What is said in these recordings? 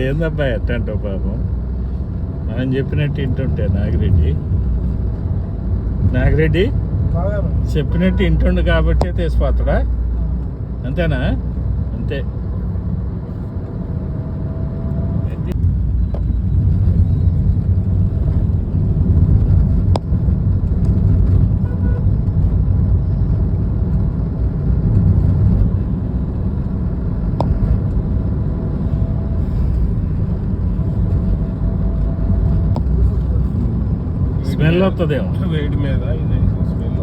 ఏందబ్బా ఎట్టంటో పాపం, మనం చెప్పినట్టు ఇంటుంటే నాగిరెడ్డి చెప్పినట్టు ఇంటుండు కాబట్టి తీసిపోతాడా? అంతేనా? అంతే. స్మెల్ వస్తుందేమో వేడి మీద ఇది స్మెల్.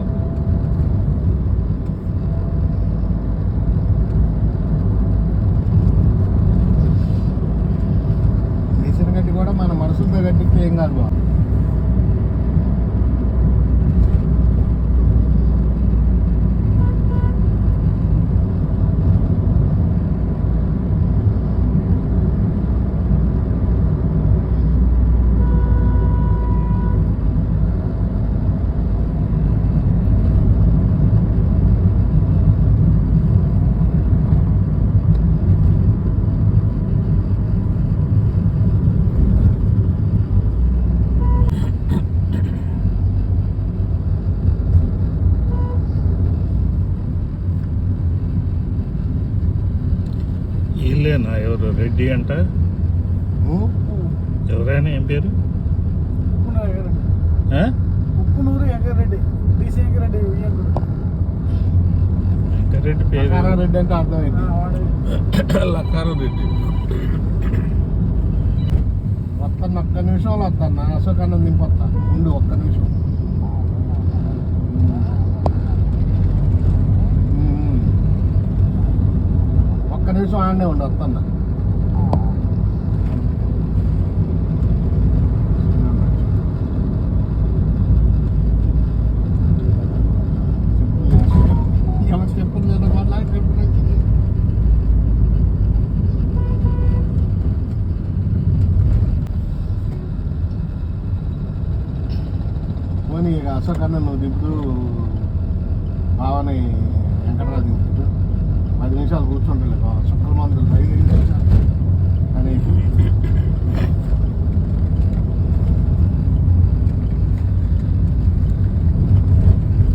వేసిన గడ్డి కూడా మన మనసుతో గడ్డికి ఏం కాదు బా. వీళ్ళేనా? ఎవరు? రెడ్డి అంట. ఎవరైనా ఏం పేరు? ఉప్పునూరు వెంకరెడ్డి, డిసి వెంకరెడ్డి. వెంకరెడ్డి పేరు రెడ్డి అంటే అర్థమైంది. లక్కారం రెడ్డి. వస్తాను, ఒక్క నిమిషంలో వస్తాను. నా అశోకన్నం దింపొస్తా ముందు, ఒక్క నిమిషం. ఒక్క నిమిషం ఆడనే ఉండి వస్తాను. చెప్పులు లేదా వల్ల చెప్పులు వచ్చింది. పోనీ ఇక అశోకన్న నువ్వు దింపుతూ బావని వెంకటరాజు దింపుతూ 10 నిమిషాలు కూర్చుంటలే బావ. శుక్రమందులు 5 నిమిషాలు అని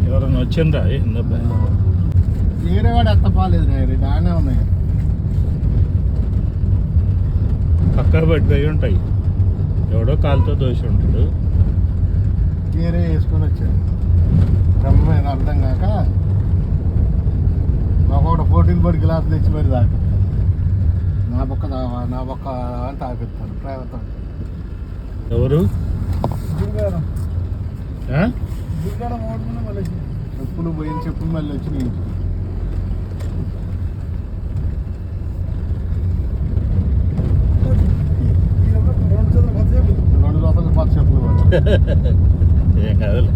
ఎవరన్నా వచ్చిందా? ఏందబ్బా వేరే వాడు ఎత్తపాలేదు రెడ్డి, ఆనే ఉన్నాయి. పక్కా పడిపోయి ఉంటాయి. ఎవడో కాలుతో దోషి ఉంటాడు. వేరే వేసుకొని వచ్చాడు. బ్రహ్మైన అర్థం కాక ఒకటి 14 పడి గ్లాసులు తెచ్చి మరి దాకా నా బొక్క అని తాపిస్తాను డ్రైవర్తో. ఎవరు? చెప్పులు పోయిన చెప్పులు మళ్ళీ వచ్చి నీ ఇంటికి. రెండు జతలు 10 చెప్పులు ఏం కాదులే.